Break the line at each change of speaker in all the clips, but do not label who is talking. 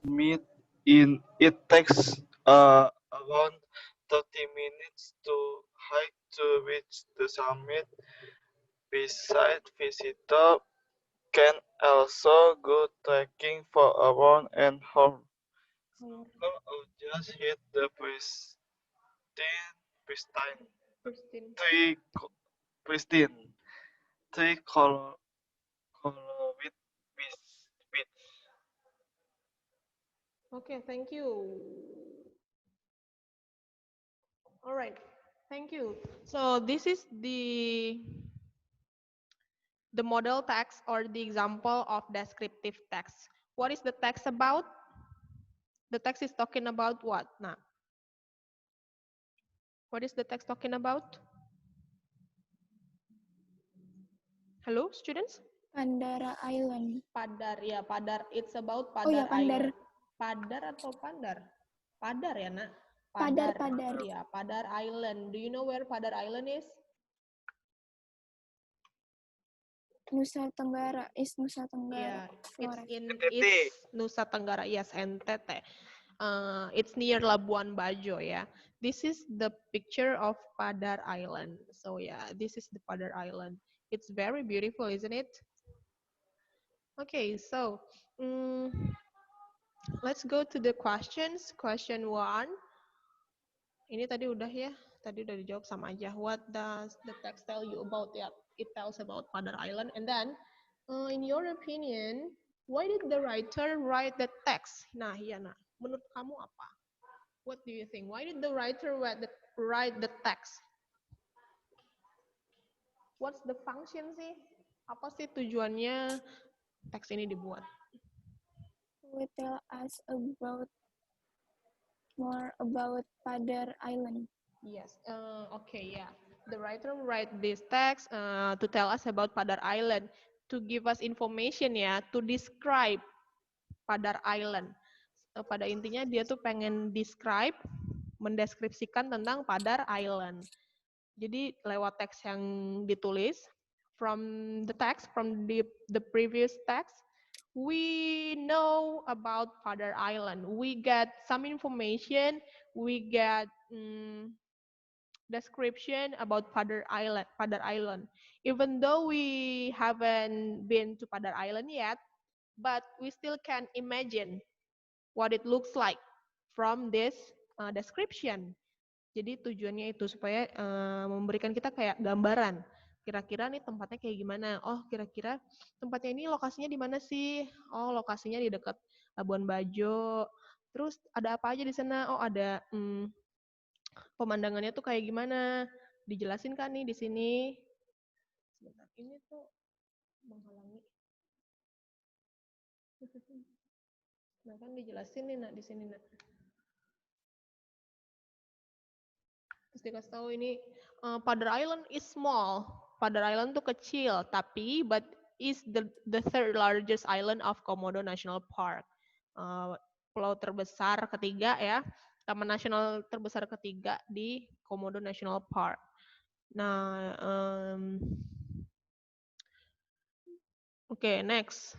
meet it takes around 30 minutes to hike to reach the summit. Besides, visitors can also go trekking for around an hour or just hit the pristine tree pristine tree color with
Okay, thank you. All right, thank you. So this is the model text or the example of descriptive text. What is the text about? The text is talking about what? Nah, what is the text talking about? Hello, students?
Pandara Island.
Padar, ya Padar. It's about
Oh ya,
Padar
Pandar.
Island. Padar atau Pandar? Padar ya nak?
Padar,
Padar.
Padar.
Ya, Padar Island. Do you know where Padar Island is?
Nusa Tenggara. Nusa Tenggara.
Yeah, it's
Flores.
in
NTT.
it's Nusa Tenggara. Yes, NTT. It's near Labuan Bajo. Yeah, this is the picture of Padar Island. So yeah, this is the Padar Island. It's very beautiful, isn't it? Okay, so mm, let's go to the questions. Question one. Ini tadi udah ya, tadi udah dijawab sama aja. What does the text tell you about it? It tells about Padar Island. And then, in your opinion, why did the writer write the text? Nah, iya nah. Menurut kamu apa? What do you think? Why did the writer write the text? What's the function sih? Apa sih tujuannya teks ini dibuat?
Will tell us about more about Padar Island.
Yes. Okay. Yeah. The writer write this text to tell us about Padar Island, to give us information ya, to describe Padar Island. Pada intinya dia tuh pengen describe, mendeskripsikan tentang Padar Island. Jadi lewat teks yang ditulis, from the previous text, we know about Padar Island. We get some information, we get description about Padar Island. Padar Island. Even though we haven't been to Padar Island yet, but we still can imagine what it looks like from this description. Jadi tujuannya itu supaya memberikan kita kayak gambaran. Kira-kira nih tempatnya kayak gimana? Oh, kira-kira tempatnya ini lokasinya di mana sih? Oh, lokasinya di dekat Labuan Bajo. Terus ada apa aja di sana? Oh, ada pemandangannya tuh kayak gimana? Dijelasin kan nih di sini. Sebentar, ini tuh menghalangi. Nah, kan dijelasin nih nak di sini nak. Terus dikasih tahu ini Padar Island is small. Padar Island tuh kecil, tapi but is the third largest island of Komodo National Park. Pulau terbesar ketiga ya, taman nasional terbesar ketiga di Komodo National Park. Nah, oke, next.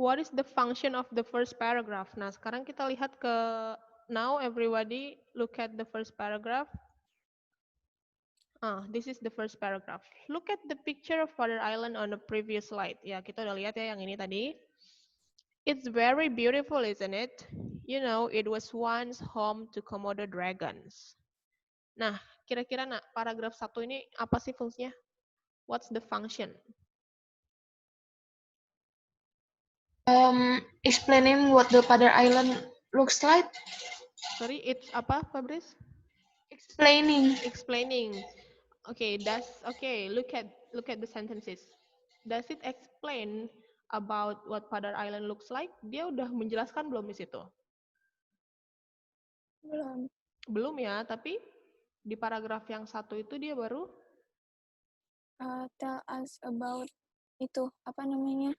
What is the function of the first paragraph? Nah, sekarang kita lihat ke now everybody look at the first paragraph. This is the first paragraph. Look at the picture of Padar Island on the previous slide. Ya, kita udah lihat ya yang ini tadi. It's very beautiful, isn't it? You know, it was once home to Komodo dragons. Nah, kira-kira nak paragraf 1 ini apa sih fungsinya? What's the function?
Explaining what the Padar Island looks like.
Sorry, it's apa, Fabrice?
Explaining.
Explaining. Okay, look at the sentences. Does it explain about what Padar Island looks like? Dia udah menjelaskan belum di situ?
Belum.
Belum ya, tapi di paragraf yang 1 itu dia baru
Tell us about itu, apa namanya?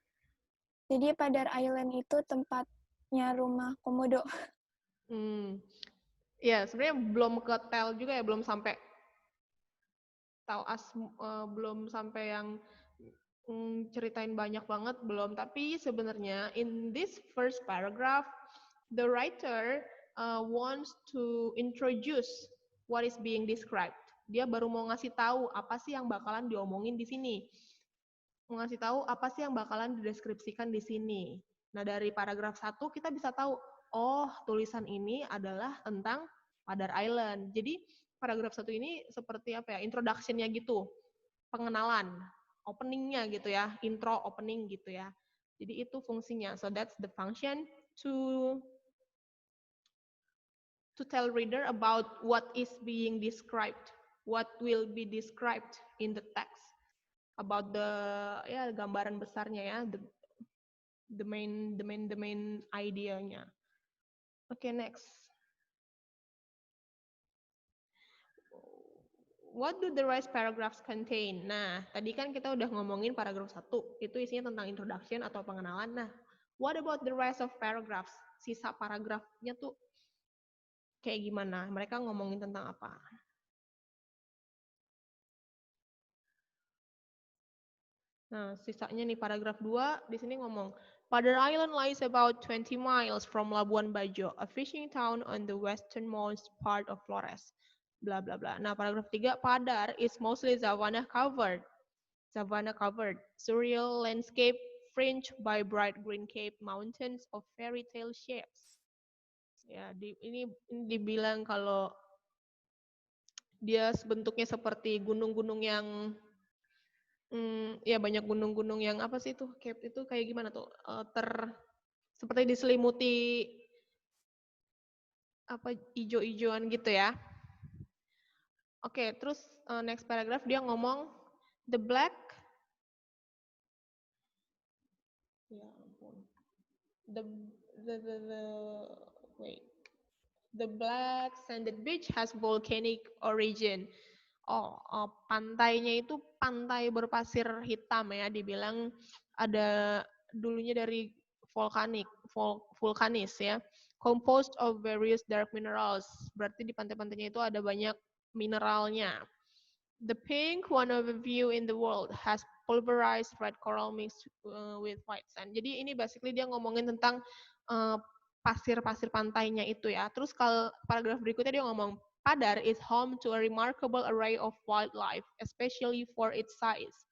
Jadi Padar Island itu tempatnya rumah Komodo.
Ya, sebenarnya belum ke tell juga ya, belum sampai tell us, belum sampai yang ceritain banyak banget belum, tapi sebenarnya in this first paragraph the writer wants to introduce what is being described. Dia baru mau ngasih tahu apa sih yang bakalan diomongin di sini. Mau ngasih tahu apa sih yang bakalan dideskripsikan di sini. Nah, dari paragraf 1 kita bisa tahu, oh, tulisan ini adalah tentang Padar Island. Jadi, paragraf 1 ini seperti apa ya? Introduction-nya gitu. Pengenalan, opening-nya gitu ya, intro opening gitu ya. Jadi itu fungsinya. So that's the function to tell reader about what is being described, what will be described in the text, about the ya gambaran besarnya ya, the main idea-nya. Okay, next. What do the rest paragraphs contain? Nah, tadi kan kita udah ngomongin paragraf 1, itu isinya tentang introduction atau pengenalan. Nah, what about the rest of paragraphs? Sisa paragrafnya tuh kayak gimana? Mereka ngomongin tentang apa? Nah, sisanya nih paragraf 2 di sini ngomong, Padar Island lies about 20 miles from Labuan Bajo, a fishing town on the westernmost part of Flores. Bla bla bla. Nah, paragraf 3, Padar is mostly savanna covered, surreal landscape fringed by bright green cape mountains of fairy tale shapes. Ya, ini dibilang kalau dia bentuknya seperti gunung-gunung yang ya banyak gunung-gunung yang apa sih itu cape itu kayak gimana tuh seperti diselimuti apa ijo-ijoan gitu ya. Oke, terus next paragraph dia ngomong the black ya ampun the black sanded beach has volcanic origin. Pantainya itu pantai berpasir hitam ya, dibilang ada dulunya dari vulkanis ya, composed of various dark minerals. Berarti di pantai-pantainya itu ada banyak mineralnya. The pink one of a view in the world has pulverized red coral mixed with white sand. Jadi ini basically dia ngomongin tentang pasir-pasir pantainya itu ya. Terus kalau paragraf berikutnya dia ngomong Padar is home to a remarkable array of wildlife, especially for its size.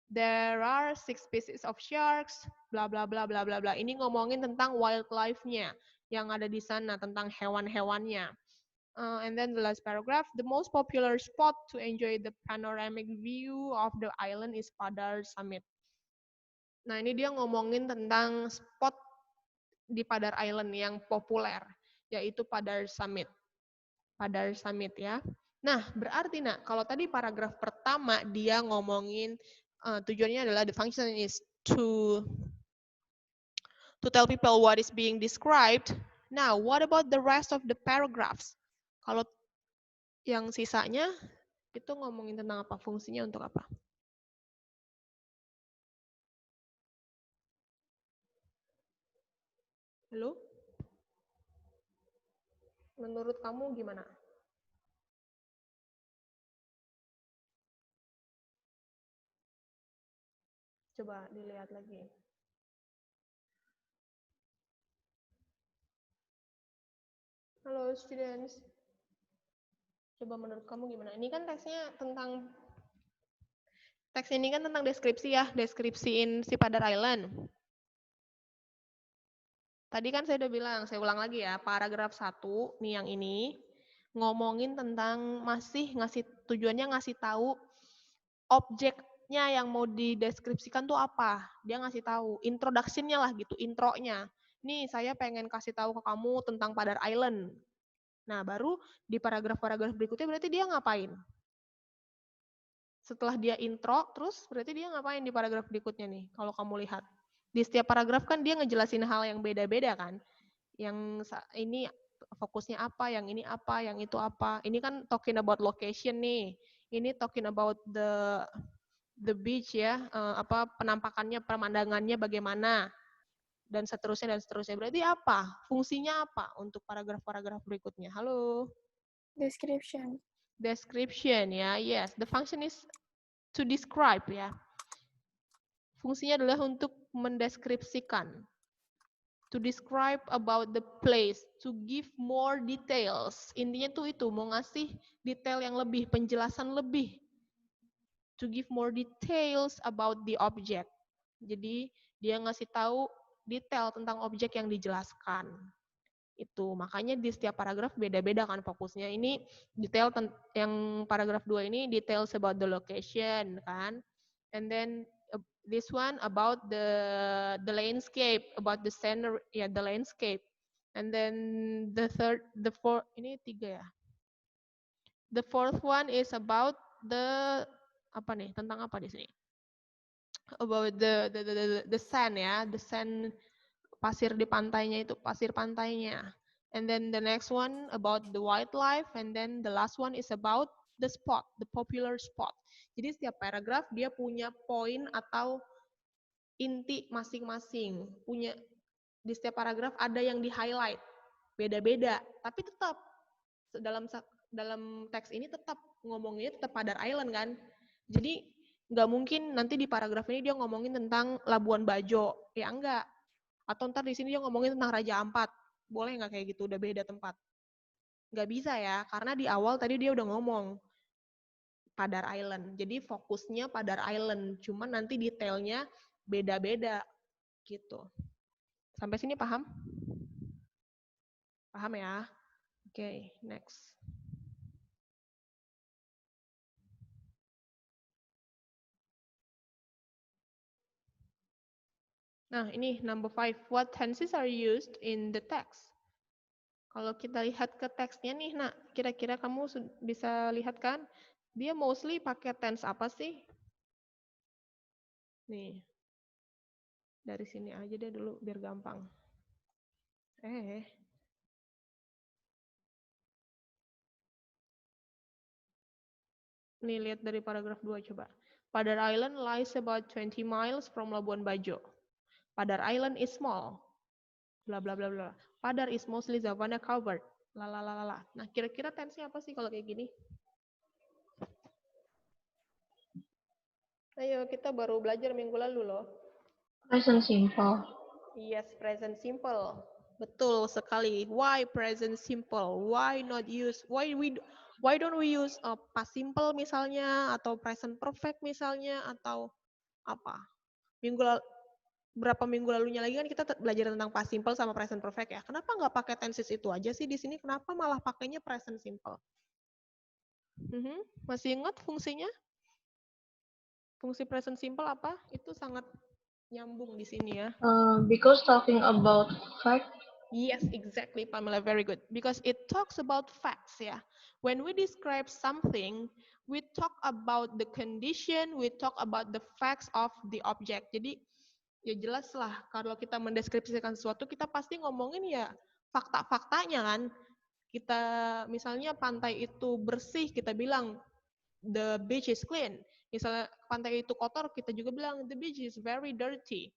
There are 6 species of sharks, bla bla bla bla bla bla. Ini ngomongin tentang wildlife-nya yang ada di sana, tentang hewan-hewannya. And then the last paragraph, the most popular spot to enjoy the panoramic view of the island is Padar Summit. Nah, ini dia ngomongin tentang spot di Padar Island yang populer, yaitu Padar Summit. Padar Summit ya. Nah, berarti kalau tadi paragraf pertama dia ngomongin tujuannya adalah the function is to tell people what is being described. Now, what about the rest of the paragraphs? Kalau yang sisanya itu ngomongin tentang apa? Fungsinya untuk apa? Halo? Menurut kamu gimana? Coba dilihat lagi. Halo students. Coba menurut kamu gimana? Ini kan teks ini kan tentang deskripsi ya, deskripsiin si Padar Island. Tadi kan saya udah bilang, saya ulang lagi ya, paragraf 1 nih yang ini ngomongin tentang tujuannya ngasih tahu objeknya yang mau dideskripsikan tuh apa. Dia ngasih tahu, introduction-nya lah gitu, intronya. Nih saya pengen kasih tahu ke kamu tentang Padar Island. Nah, baru di paragraf-paragraf berikutnya berarti dia ngapain? Setelah dia intro, terus berarti dia ngapain di paragraf berikutnya nih, kalau kamu lihat. Di setiap paragraf kan dia ngejelasin hal yang beda-beda kan. Yang ini fokusnya apa, yang ini apa, yang itu apa. Ini kan talking about location nih. Ini talking about the beach ya, penampakannya, pemandangannya bagaimana, dan seterusnya. Berarti apa? Fungsinya apa untuk paragraf-paragraf berikutnya? Halo?
Description.
Description ya, yes. The function is to describe ya. Fungsinya adalah untuk mendeskripsikan. To describe about the place, to give more details. Intinya tuh itu, mau ngasih detail yang lebih, penjelasan lebih. To give more details about the object. Jadi dia ngasih tahu detail tentang objek yang dijelaskan. Itu makanya di setiap paragraf beda-beda kan fokusnya. Ini detail yang paragraf 2 ini details about the location kan. And then this one about the landscape, about the scenery, ya the landscape. And then the fourth ini 3 ya. The fourth one is about the apa nih? Tentang apa di sini? About the sand ya, the sand, pasir di pantainya itu, pasir pantainya. And then the next one about the wildlife, and then the last one is about the spot, the popular spot. Jadi setiap paragraf dia punya poin atau inti masing-masing. Punya di setiap paragraf ada yang di-highlight. Beda-beda, tapi tetap dalam teks ini tetap ngomongnya tetap Padar Island kan. Jadi nggak mungkin nanti di paragraf ini dia ngomongin tentang Labuan Bajo, ya enggak. Atau ntar di sini dia ngomongin tentang Raja Ampat, boleh nggak kayak gitu, udah beda tempat. Nggak bisa ya, karena di awal tadi dia udah ngomong Padar Island. Jadi fokusnya Padar Island, cuman nanti detailnya beda-beda gitu. Sampai sini paham? Paham ya? Oke, next. Nah, ini number 5. What tenses are used in the text? Kalau kita lihat ke teksnya nih, nah, kira-kira kamu bisa lihat kan? Dia mostly pakai tense apa sih? Nih. Dari sini aja deh dulu, biar gampang. Nih, lihat dari paragraf 2 coba. Padar Island lies about 20 miles from Labuan Bajo. Padar Island is small. Bla bla bla bla. Padar is mostly savanna covered. Lalalala. Nah, kira-kira tense-nya apa sih kalau kayak gini? Ayo, kita baru belajar minggu lalu loh.
Present simple.
Yes, present simple. Betul sekali. Why present simple? Why not use? Why don't we use past simple misalnya, atau present perfect misalnya, atau apa? Berapa minggu lalunya lagi kan kita belajar tentang past simple sama present perfect ya. Kenapa nggak pakai tenses itu aja sih di sini? Kenapa malah pakainya present simple? Masih ingat fungsinya? Fungsi present simple apa? Itu sangat nyambung di sini ya.
Because talking about fact.
Yes, exactly, Pamela. Very good. Because it talks about facts, ya. When we describe something, we talk about the condition, we talk about the facts of the object. Jadi, ya jelas lah, kalau kita mendeskripsikan sesuatu, kita pasti ngomongin ya fakta-faktanya kan. Kita, misalnya pantai itu bersih, kita bilang, the beach is clean. Misalnya pantai itu kotor, kita juga bilang, the beach is very dirty.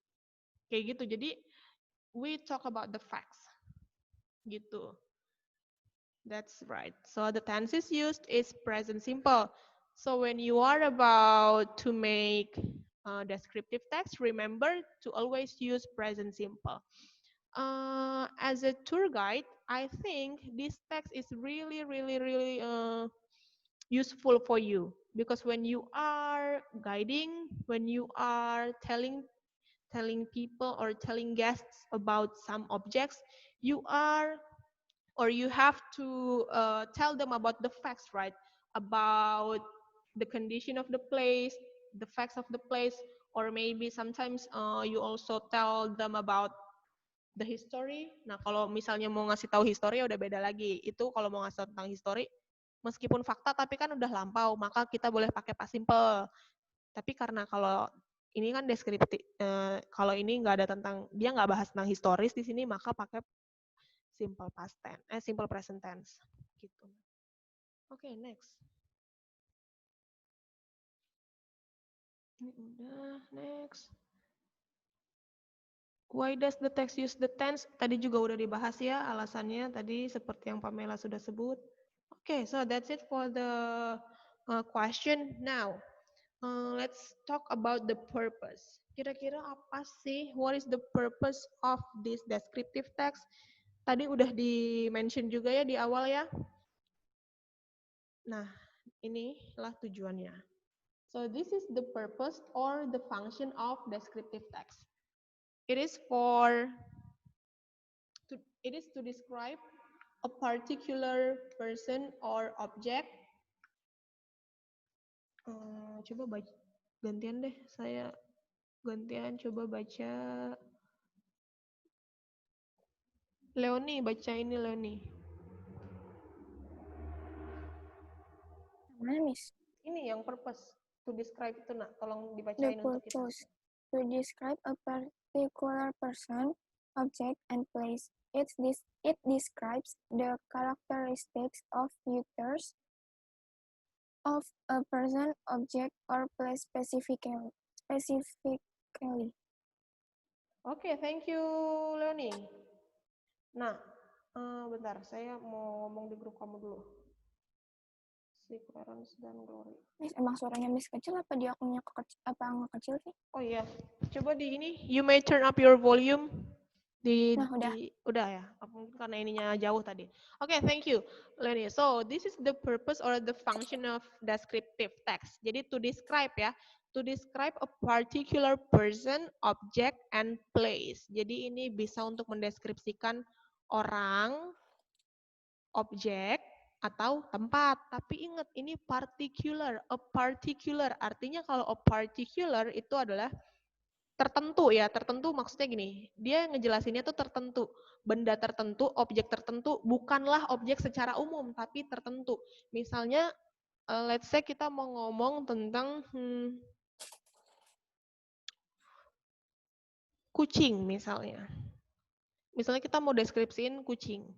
Kayak gitu, jadi, we talk about the facts. Gitu. That's right. So the tenses used is present simple. So when you are about to make descriptive text, remember to always use present simple. As a tour guide, I think this text is really useful for you, because when you are guiding, when you are telling people or telling guests about some objects, you have to tell them about the facts, right? About the condition of the place, the facts of the place, or maybe sometimes you also tell them about the history. Nah, kalau misalnya mau ngasih tahu history udah beda lagi. Itu kalau mau ngasih tahu tentang history, meskipun fakta tapi kan udah lampau, maka kita boleh pakai past simple. Tapi karena kalau ini kan deskriptif, kalau ini nggak ada tentang, dia nggak bahas tentang historis di sini, maka pakai simple past tense, simple present tense, gitu. Oke, next. Ini udah, next. Why does the text use the tense? Tadi juga udah dibahas ya, alasannya tadi seperti yang Pamela sudah sebut. Okay, so that's it for the question. Now, Let's talk about the purpose. Kira-kira apa sih? What is the purpose of this descriptive text? Tadi udah di-mention juga ya di awal ya. Nah, inilah tujuannya. So this is the purpose or the function of descriptive text. It is to describe a particular person or object. Coba baca gantian deh, saya gantian coba baca. Leoni, baca ini Leoni.
Mana, Miss?
Ini yang purpose to describe itu nak, tolong
The
dibacain untuk kita.
purpose to describe a particular person, object, and place. It describes the characteristics of features of a person, object, or place specifically.
Oke, thank you Leoni. Nah, bentar, saya mau ngomong di grup kamu dulu. Si Clarence dan Glory.
Miss, emang suaranya Miss kecil apa dia akunnya nggak kecil sih?
Oh iya, coba di ini, you may turn up your volume.
Nah, udah.
Udah ya, mungkin karena ininya jauh tadi. Oke, thank you, Lenny. So, this is the purpose or the function of descriptive text. Jadi, to describe ya, to describe a particular person, object, and place. Jadi, ini bisa untuk mendeskripsikan orang, objek, atau tempat. Tapi ingat, ini particular. A particular, artinya kalau a particular itu adalah tertentu ya, tertentu maksudnya gini, dia ngejelasinnya tuh tertentu, benda tertentu, objek tertentu, bukanlah objek secara umum, tapi tertentu. Misalnya, let's say kita mau ngomong tentang kucing misalnya. Misalnya kita mau deskripsiin kucing.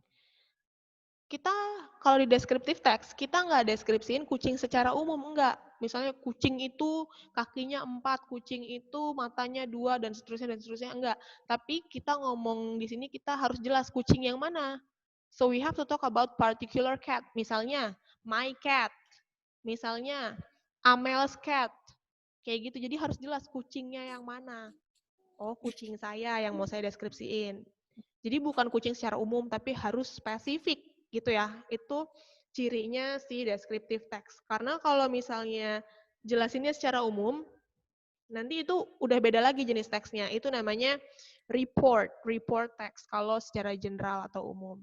Kita kalau di descriptive text, kita nggak deskripsiin kucing secara umum, enggak. Misalnya kucing itu kakinya 4, kucing itu matanya 2, dan seterusnya, enggak. Tapi kita ngomong di sini kita harus jelas kucing yang mana. So we have to talk about particular cat. Misalnya, my cat. Misalnya, Amel's cat. Kayak gitu, jadi harus jelas kucingnya yang mana. Oh, kucing saya yang mau saya deskripsiin. Jadi bukan kucing secara umum, tapi harus spesifik gitu ya. Itu cirinya si descriptive text. Karena kalau misalnya jelasinnya secara umum, nanti itu udah beda lagi jenis teksnya. Itu namanya report text kalau secara general atau umum.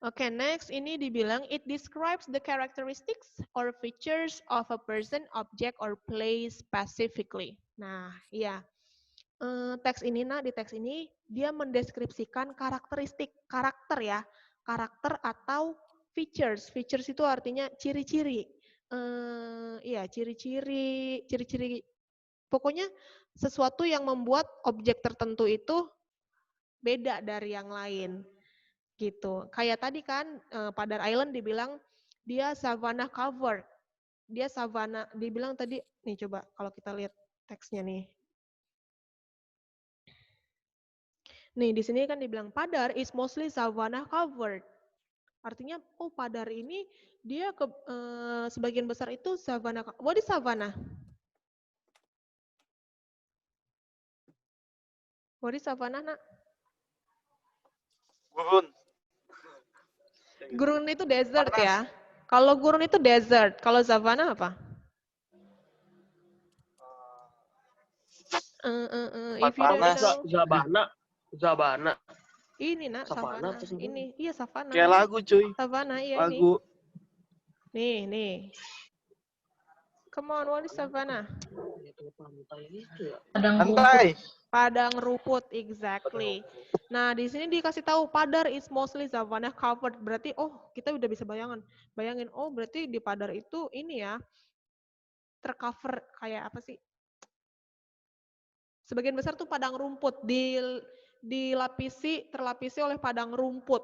Oke, next ini dibilang it describes the characteristics or features of a person, object, or place specifically. Nah, iya. Teks ini, di teks ini dia mendeskripsikan karakteristik, karakter ya, karakter atau features. Features itu artinya ciri-ciri. Iya, ciri-ciri. Pokoknya sesuatu yang membuat objek tertentu itu beda dari yang lain. Gitu. Kayak tadi kan Padar Island dibilang dia savanna covered. Dia savanna, dibilang tadi, nih coba kalau kita lihat teksnya nih. Nih, di sini kan dibilang Padar is mostly savanna covered. Artinya, oh Padar ini dia sebagian besar itu savanna. What is savanna? What is savanna, nak?
Gurun.
Gurun itu desert
Panas.
ya. Kalau gurun itu desert, kalau savanna apa? If you don't
Panas.
know.
Sabana.
Ini nak,
Savana
savana.
apa sih?
Ini, iya savana.
Kayak lagu cuy.
Savana, iya
Lagu.
ini. Nih. Come on, what is savana?
Pantai.
Padang rumput, exactly. Nah, di sini dikasih tahu Padar is mostly savanna covered. Berarti, oh kita udah bisa bayangin, oh berarti di Padar itu ini ya, tercover kayak apa sih? Sebagian besar tuh padang rumput, terlapisi oleh padang rumput.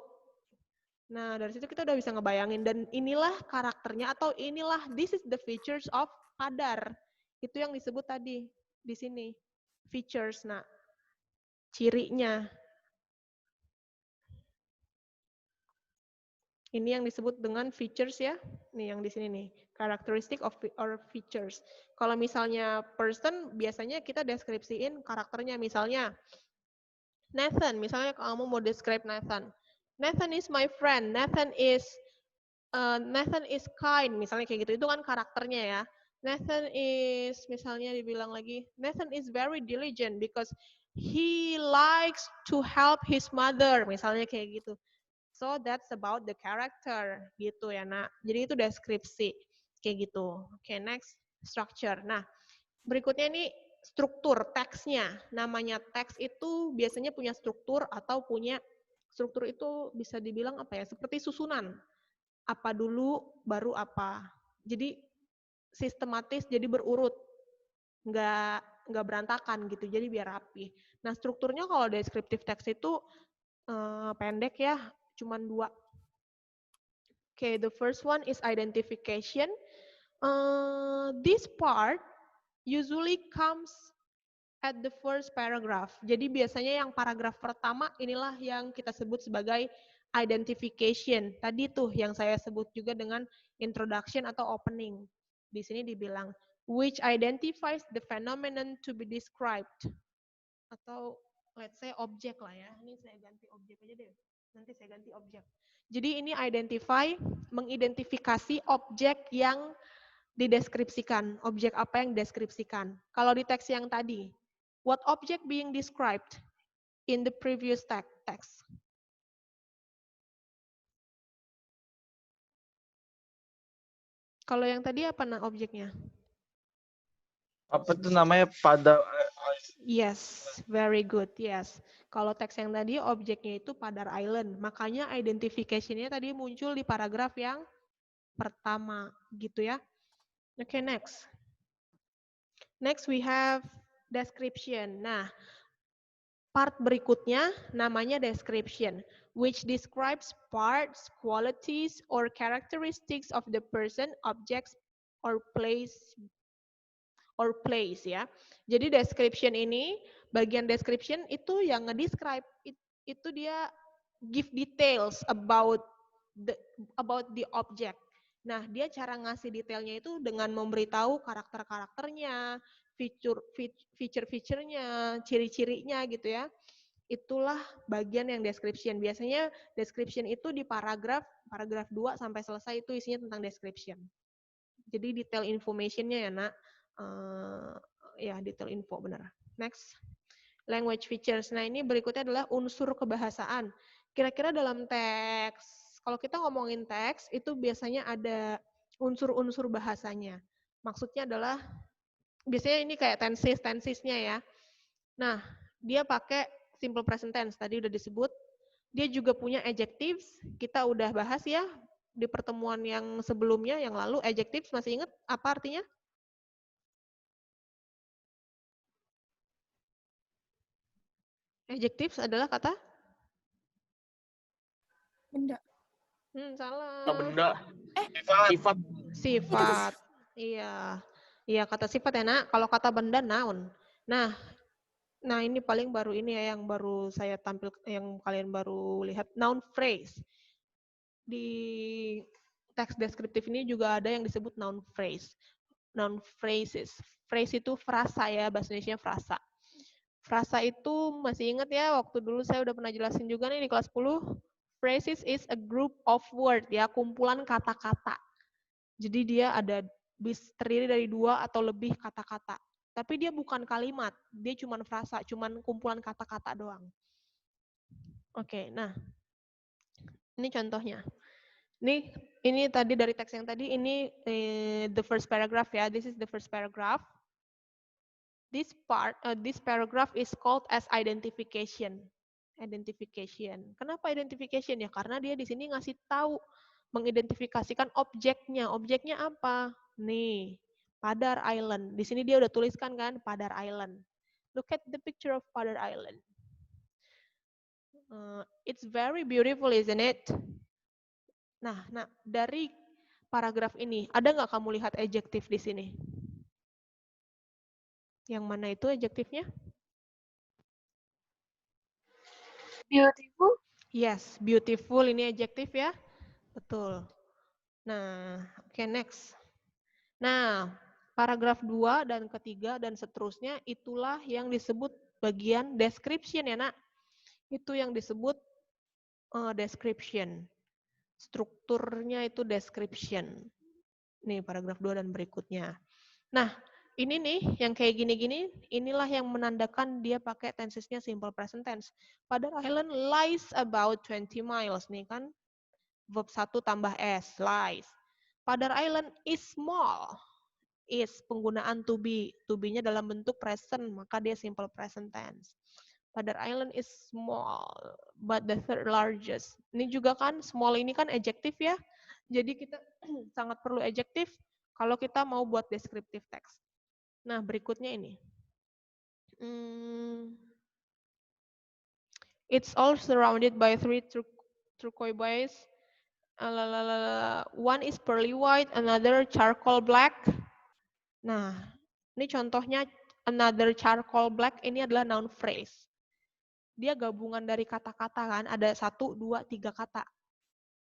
Nah, dari situ kita udah bisa ngebayangin, dan inilah karakternya, atau inilah, this is the features of Padar. Itu yang disebut tadi, di sini. Features, nah, cirinya. Ini yang disebut dengan features ya, nih yang di sini nih. Characteristic of or features. Kalau misalnya person, biasanya kita deskripsiin karakternya. Misalnya Nathan, misalnya kamu mau describe Nathan. Nathan is my friend. Nathan is kind, misalnya kayak gitu. Itu kan karakternya ya. Nathan is, misalnya dibilang lagi, Nathan is very diligent because he likes to help his mother, misalnya kayak gitu. So that's about the character, gitu ya nak. Jadi itu deskripsi, kayak gitu. Oke, next, structure. Nah, berikutnya ini struktur teksnya. Namanya teks itu biasanya punya struktur atau punya struktur itu bisa dibilang apa ya? Seperti susunan. Apa dulu, baru apa. Jadi sistematis, jadi berurut. Nggak berantakan gitu, jadi biar rapi. Nah, strukturnya kalau deskriptif teks itu pendek ya, cuman 2. Okay, the first one is identification. This part usually comes at the first paragraph. Jadi biasanya yang paragraf pertama inilah yang kita sebut sebagai identification. Tadi tuh yang saya sebut juga dengan introduction atau opening. Di sini dibilang which identifies the phenomenon to be described. Atau let's say objek lah ya. Ini saya ganti objek aja deh. Nanti saya ganti objek. Jadi ini identify, mengidentifikasi objek yang dideskripsikan, objek apa yang dideskripsikan. Kalau di teks yang tadi, what object being described in the previous text? Kalau yang tadi apa nah objeknya?
Apa tuh namanya pada?
Yes, very good. Yes. Kalau teks yang tadi objeknya itu Padar Island. Makanya identification-nya tadi muncul di paragraf yang pertama gitu ya. Oke, next. Next we have description. Nah, part berikutnya namanya description, which describes parts, qualities, or characteristics of the person, objects, or place ya. Jadi description ini, bagian description itu yang nge-describe, itu dia give details about the object. Nah, dia cara ngasih detailnya itu dengan memberitahu karakter-karakternya, feature-featurenya, ciri-cirinya gitu ya. Itulah bagian yang description. Biasanya description itu di paragraf 2 sampai selesai itu isinya tentang description. Jadi detail information-nya ya nak. Ya detail info benar. Next. Language features. Nah ini berikutnya adalah unsur kebahasaan. Kira-kira dalam teks, kalau kita ngomongin teks, itu biasanya ada unsur-unsur bahasanya. Maksudnya adalah, biasanya ini kayak tensisnya ya. Nah, dia pakai simple present tense, tadi udah disebut. Dia juga punya adjectives, kita udah bahas ya di pertemuan yang sebelumnya, yang lalu. Adjectives masih ingat apa artinya? Adjectives adalah kata?
Benda.
Salah.
Benda.
Sifat.
Sifat. Iya. Iya, kata sifat ya, Nak. Kalau kata benda, noun. Nah, ini paling baru ini ya, yang baru saya tampil, yang kalian baru lihat. Noun phrase. Di teks deskriptif ini juga ada yang disebut noun phrase. Noun phrases. Phrase itu frasa ya, bahasa Indonesia frasa. Frasa itu masih ingat ya, waktu dulu saya udah pernah jelasin juga nih di kelas 10. Phrases is a group of word ya, kumpulan kata-kata. Jadi dia terdiri dari 2 atau lebih kata-kata. Tapi dia bukan kalimat, dia cuma frasa, cuma kumpulan kata-kata doang. Oke, nah. Ini contohnya. Ini tadi dari teks yang tadi, ini the first paragraph ya. This is the first paragraph. This paragraph is called as identification. Identification. Kenapa identification ya? Karena dia di sini ngasih tahu, mengidentifikasikan objeknya. Objeknya apa? Nih, Padar Island. Di sini dia udah tuliskan kan, Padar Island. Look at the picture of Padar Island. It's very beautiful, isn't it? Nah, dari paragraf ini, ada nggak kamu lihat adjektif di sini? Yang mana itu adjektifnya?
Beautiful.
Yes, beautiful ini adjektif ya. Betul. Nah, oke, next. Nah, paragraf 2 dan ketiga dan seterusnya itulah yang disebut bagian description ya, Nak. Itu yang disebut description. Strukturnya itu description. Nih, paragraf 2 dan berikutnya. Nah, ini nih, yang kayak gini-gini, inilah yang menandakan dia pakai tensesnya simple present tense. Padar Island lies about 20 miles, nih kan. Verb 1 tambah S, lies. Padar Island is small. Is, penggunaan to be. To be-nya dalam bentuk present, maka dia simple present tense. Padar Island is small, but the third largest. Ini juga kan, small ini kan adjective ya. Jadi kita sangat perlu adjective kalau kita mau buat descriptive text. Nah, berikutnya ini. It's all surrounded by 3 turquoise. One is pearly white, another charcoal black. Nah, ini contohnya another charcoal black, ini adalah noun phrase. Dia gabungan dari kata-kata kan, ada 1, 2, 3 kata.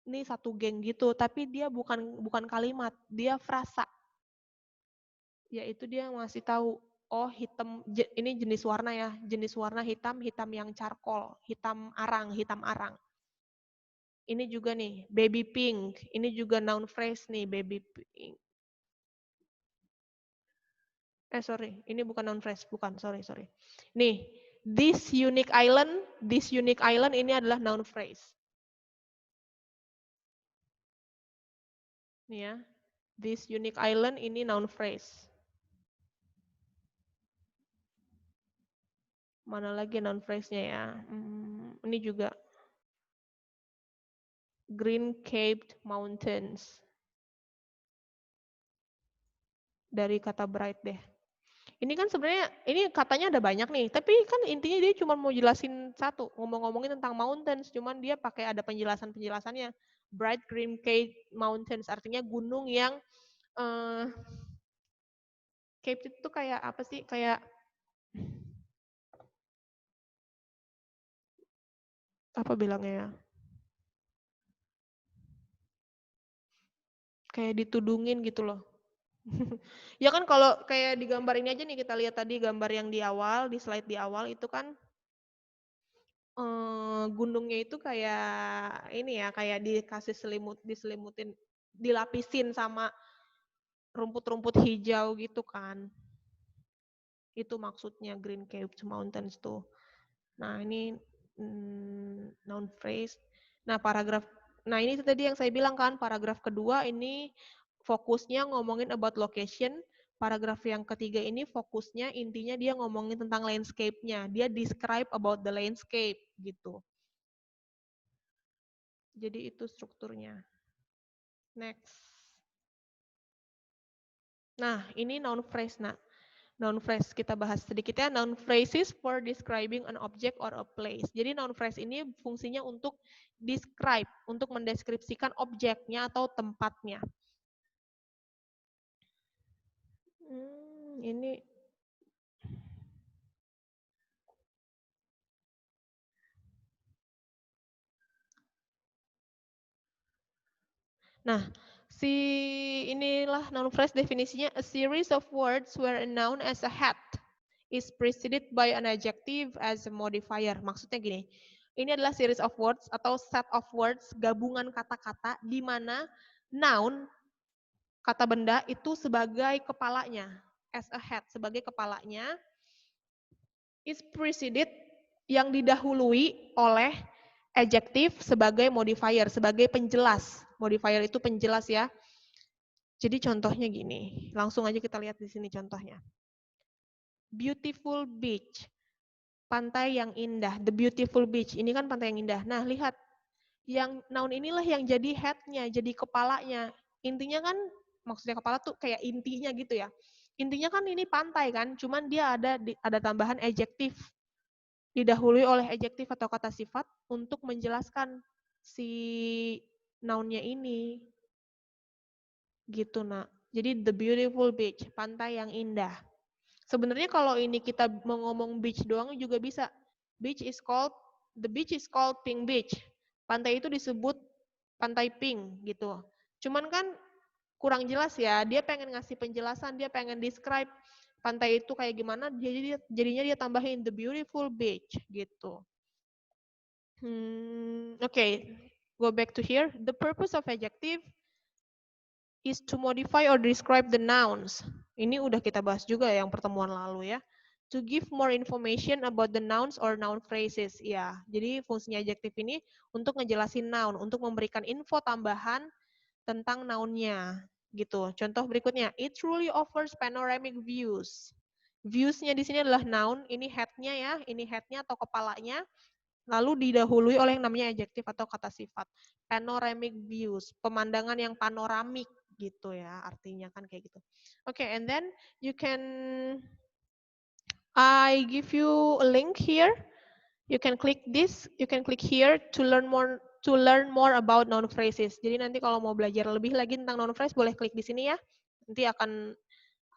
Ini satu geng gitu, tapi dia bukan kalimat, dia frasa. Yaitu dia ngasih tahu, oh hitam, ini jenis warna ya, jenis warna hitam, hitam yang charcoal, hitam arang. Ini juga nih, baby pink, ini juga noun phrase nih, baby pink. Sorry, ini bukan noun phrase, bukan, sorry. Nih, this unique island ini adalah noun phrase. Nih ya, this unique island ini noun phrase. Mana lagi noun phrase-nya ya? Ini juga green capped mountains. Dari kata bright deh. Ini kan sebenarnya, ini katanya ada banyak nih, tapi kan intinya dia cuma mau jelasin satu, ngomongin tentang mountains, cuman dia pakai ada penjelasannya. Bright green capped mountains, artinya gunung yang capped itu kayak apa sih? Kayak apa bilangnya ya? Kayak ditudungin gitu loh. Ya kan kalau kayak di gambar ini aja nih, kita lihat tadi gambar yang di awal, di slide di awal itu kan gunungnya itu kayak ini ya, kayak dikasih diselimutin, dilapisin sama rumput-rumput hijau gitu kan. Itu maksudnya green capped mountains tuh. Nah, ini noun phrase. Nah, ini tadi yang saya bilang kan, paragraf kedua ini fokusnya ngomongin about location. Paragraf yang ketiga ini fokusnya intinya dia ngomongin tentang landscape-nya. Dia describe about the landscape gitu. Jadi itu strukturnya. Next. Nah, ini noun phrase, Nak. Noun phrase kita bahas sedikit ya. Noun phrases for describing an object or a place. Jadi noun phrase ini fungsinya untuk describe, untuk mendeskripsikan objeknya atau tempatnya. Ini nah, inilah noun phrase definisinya, a series of words where a noun as a hat is preceded by an adjective as a modifier. Maksudnya gini, ini adalah series of words atau set of words, gabungan kata-kata di mana noun, kata benda itu sebagai kepalanya, as a head, sebagai kepalanya, is preceded, yang didahului oleh adjective sebagai modifier, sebagai penjelas. Modifier itu penjelas ya. Jadi contohnya gini, langsung aja kita lihat di sini contohnya. Beautiful beach, pantai yang indah. The beautiful beach, ini kan pantai yang indah. Nah, lihat, yang noun inilah yang jadi head-nya, jadi kepalanya. Intinya kan, maksudnya kepala tuh kayak intinya gitu ya. Intinya kan ini pantai kan, cuman dia ada tambahan adjektif. Didahului oleh adjektif atau kata sifat untuk menjelaskan si noun-nya ini. Gitu, Nak. Jadi the beautiful beach, pantai yang indah. Sebenarnya kalau ini kita mau ngomong beach doang juga bisa. The beach is called Pink Beach. Pantai itu disebut pantai pink gitu. Cuman kan kurang jelas ya. Dia pengen ngasih penjelasan, dia pengen describe pantai itu kayak gimana, jadinya dia tambahin the beautiful beach gitu. Okay, go back to here. The purpose of adjective is to modify or describe the nouns. Ini udah kita bahas juga yang pertemuan lalu ya. To give more information about the nouns or noun phrases. Ya, jadi fungsinya adjektif ini untuk ngejelasin noun, untuk memberikan info tambahan tentang nounnya. Gitu. Contoh berikutnya, it truly offers panoramic views. Views-nya di sini adalah noun, ini head-nya ya, ini head-nya atau kepalanya, lalu didahului oleh yang namanya adjektif atau kata sifat. Panoramic views, pemandangan yang panoramik gitu ya, artinya kan kayak gitu. Okay, and then you can I give you a link here. You can click this, you can click here to learn more about noun phrases. Jadi nanti kalau mau belajar lebih lagi tentang noun phrase boleh klik di sini ya. Nanti akan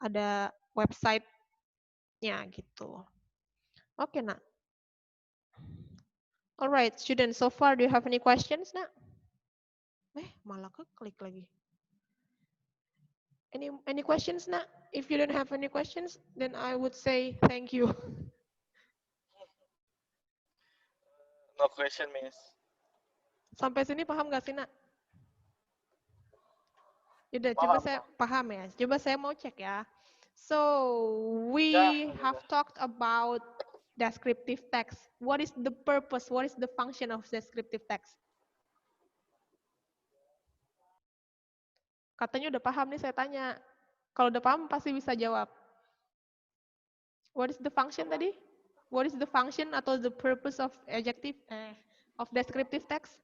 ada website-nya gitu. Oke, Nak. Alright, students, so far do you have any questions, Nak? Malah klik lagi. Any questions, Nak? If you don't have any questions, then I would say thank you.
No question, Miss.
Sampai sini paham nggak sih, Nak? Yaudah, coba saya paham ya. Coba saya mau cek ya. So, we have talked about descriptive text. What is the purpose? What is the function of descriptive text? Katanya udah paham nih, saya tanya. Kalau udah paham pasti bisa jawab. What is the function tadi? What is the function atau the purpose of adjective of descriptive text?